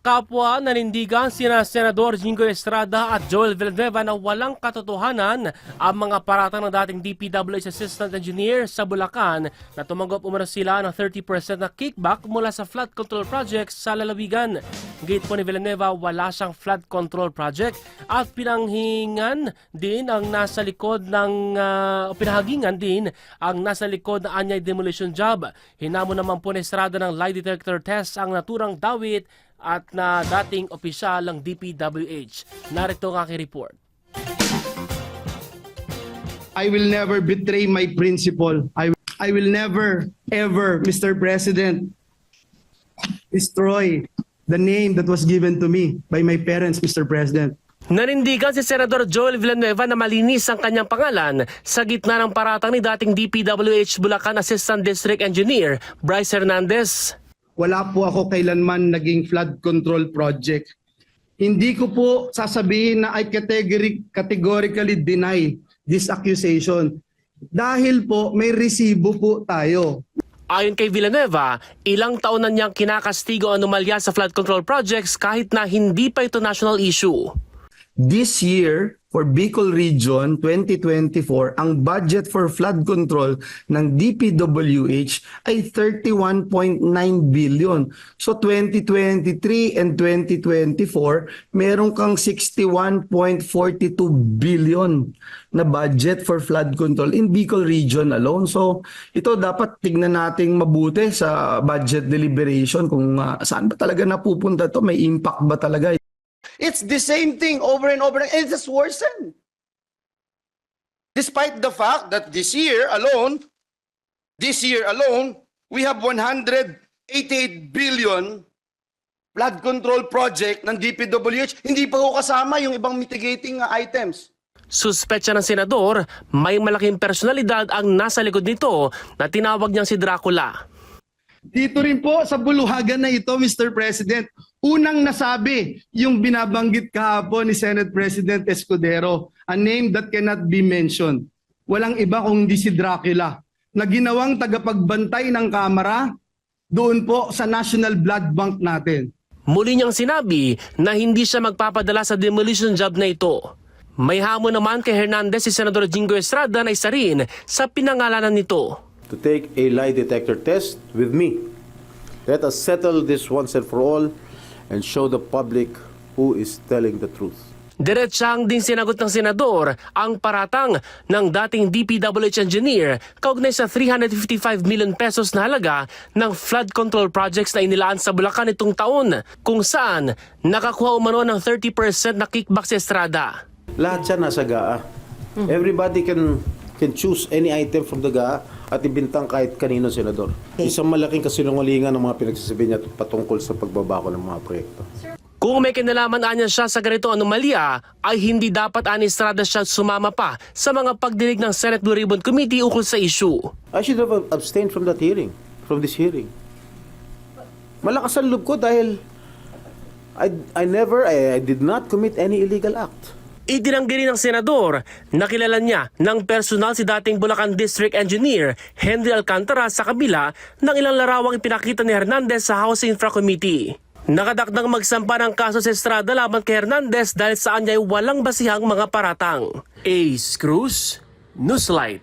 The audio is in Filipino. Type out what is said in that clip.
Kapwa nanindigan sina Senador Jingo Estrada at Joel Villanueva na walang katotohanan ang mga paratang ng dating DPWH Assistant Engineer sa Bulacan na tumanggap umano sila ng 30% na kickback mula sa flood control project sa lalawigan. Gate po ni Villanueva, wala siyang flood control project at pinanghingan din ang nasa likod ng pinahagingan din ang nasa likod ng anyay demolition job. Hinamo naman po ni Estrada ng lie detector test ang naturang dawit at na dating opisyal ng DPWH. Narito ang aking report. I will never betray my principle. I will never, ever, Mr. President, destroy the name that was given to me by my parents, Mr. President. Nanindigan si Senador Joel Villanueva na malinis ang kanyang pangalan sa gitna ng paratang ni dating DPWH Bulacan Assistant District Engineer Bryce Hernandez. Wala po ako kailanman naging flood control project. Hindi ko po sasabihin na I categorically deny this accusation. Dahil po may resibo po tayo. Ayon kay Villanueva, ilang taon na niyang kinakastigo ang anomalya sa flood control projects kahit na hindi pa ito national issue. This year, for Bicol Region 2024, ang budget for flood control ng DPWH ay 31.9 billion. So 2023 and 2024, meron kang 61.42 billion na budget for flood control in Bicol Region alone. So ito dapat tignan nating mabuti sa budget deliberation kung saan ba talaga napupunta to, may impact ba talaga. It's the same thing over and over, and it has worsened. Despite the fact that this year alone, we have 188 billion flood control project ng DPWH. Hindi pa ho kasama yung ibang mitigating items. Suspetsa ng senador, may malaking personalidad ang nasa likod nito na tinawag niyang si Dracula. Dito rin po sa buluhagan na ito, Mr. President, unang nasabi yung binabanggit kahapon ni Senate President Escudero, a name that cannot be mentioned. Walang iba kung hindi si Dracula, na ginawang tagapagbantay ng Kamara doon po sa National Blood Bank natin. Muli niyang sinabi na hindi siya magpapadala sa demolition job na ito. May hamon naman kay Hernandez si Senador Jingo Estrada na isa rin sa pinangalanan nito. To take a lie detector test with me. Let us settle this once and for all and show the public who is telling the truth. Diretsang din sinagot ng senador ang paratang ng dating DPWH engineer kaugnay sa 355 million pesos na halaga ng flood control projects na inilaan sa Bulacan itong taon, kung saan nakakuha umano ng 30% na kickback si Estrada. Lahat siya nasa GAA. Everybody can choose any item from the GAA at ibintang kahit kanino senador. Isang malaking kasinungalingan ng mga pinagsasabi niya patungkol sa pagbabako ng mga proyekto. Kung may kinalaman anya siya sa ganitong anomalya, ay hindi dapat ani Estrada siya sumama pa sa mga pagdinig ng Senate Blue Ribbon Committee ukol sa issue. I should have abstained from that hearing, from this hearing. Malakas ang loob ko dahil I did not commit any illegal act. Itinanggi rin ng senador na kilala niya ng personal si dating Bulacan District Engineer Henry Alcantara sa kabila ng ilang larawang ipinakita ni Hernandez sa House Infra Committee. Nakadakdang magsampa ng kaso sa Estrada laban kay Hernandez dahil sa anya'y walang basihang mga paratang. Ace Cruz, Newslight.